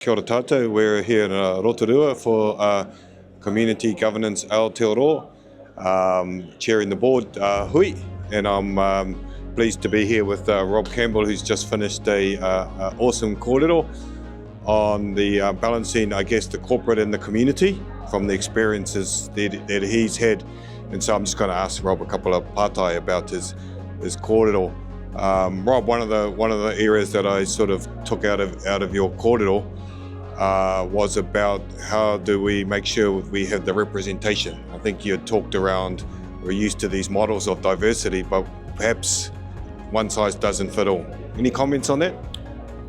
Kia ora tātou, we're here in Rotorua for Community Governance Aotearoa, chairing the board, hui, and I'm pleased to be here with Rob Campbell, who's just finished a awesome kōrero on the balancing, I guess, the corporate and the community from the experiences that he's had. And so I'm just going to ask Rob a couple of pātai about his kōrero. Rob, one of the areas that I sort of took out of your kōrero was about how do we make sure we have the representation. I think you had talked around, we're used to these models of diversity, but perhaps one size doesn't fit all. Any comments on that?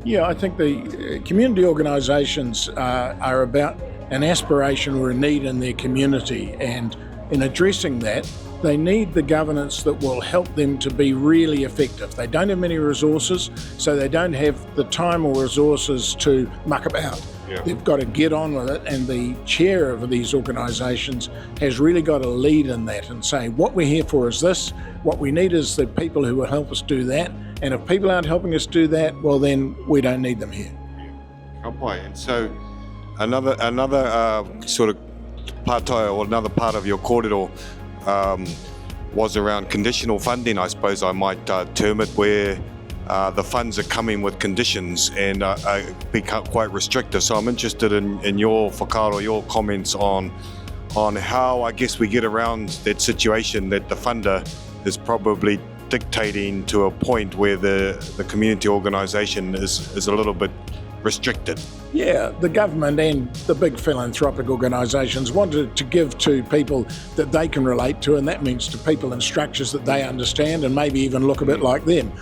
Yeah, I think the community organisations are about an aspiration or a need in their community, and in addressing that, they need the governance that will help them to be really effective. They don't have many resources, so they don't have the time or resources to muck about. Yeah. They've got to get on with it, and the chair of these organisations has really got to lead in that and say, what we're here for is this, what we need is the people who will help us do that, and if people aren't helping us do that, well then we don't need them here. Kapai. And so another sort of pātai, or another part of your kōrero was around conditional funding, I suppose I might term it, where the funds are coming with conditions and become quite restrictive. So I'm interested in your whakaaro, your comments on how, I guess, we get around that situation that the funder is probably dictating to a point where the community organisation is a little bit restricted. Yeah, the government and the big philanthropic organisations wanted to give to people that they can relate to, and that means to people in structures that they understand and maybe even look a bit like them.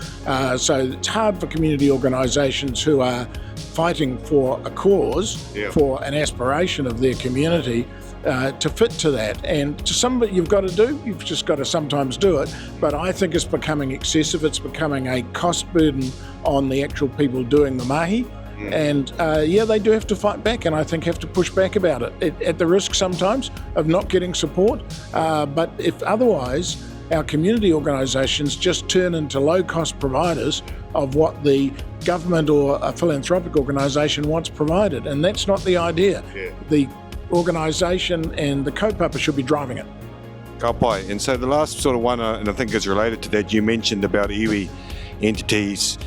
So it's hard for community organisations who are fighting for a cause, for an aspiration of their community, to fit to that. And to some of it you've got to do, you've just got to sometimes do it, but I think it's becoming excessive, it's becoming a cost burden on the actual people doing the mahi. And they do have to fight back, and I think have to push back about it at the risk sometimes of not getting support. But if otherwise, our community organisations just turn into low-cost providers of what the government or a philanthropic organisation wants provided, and that's not the idea. Yeah. The organisation and the kaupapa should be driving it. Ka pai. And so the last sort of one, and I think is related to that, you mentioned about iwi entities,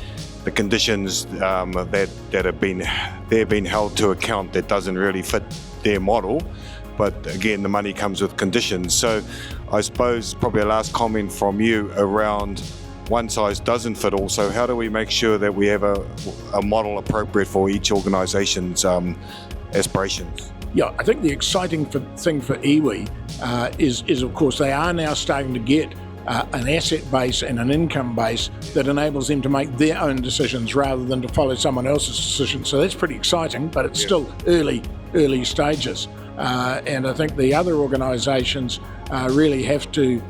the conditions that have been held to account that doesn't really fit their model, but again the money comes with conditions. So I suppose probably a last comment from you around one size doesn't fit all. So how do we make sure that we have a model appropriate for each organisation's aspirations? Yeah, I think the exciting thing for iwi is of course they are now starting to get an asset base and an income base that enables them to make their own decisions rather than to follow someone else's decision. So that's pretty exciting, but it's still early stages. And I think the other organisations really have to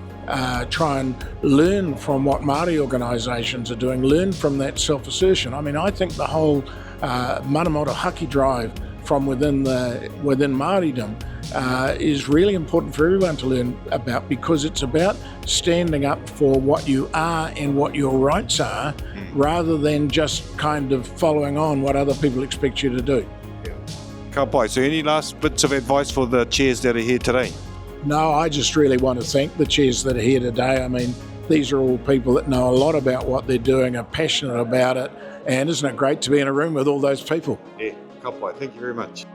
try and learn from what Māori organisations are doing, learn from that self-assertion. I mean, I think the whole mana moto haki drive from within Māoridom is really important for everyone to learn about, because it's about standing up for what you are and what your rights are, rather than just kind of following on what other people expect you to do. Ka pai. So any last bits of advice for the chairs that are here today? No, I just really want to thank the chairs that are here today. I mean, these are all people that know a lot about what they're doing, are passionate about it, and isn't it great to be in a room with all those people? Yeah, ka pai. Thank you very much.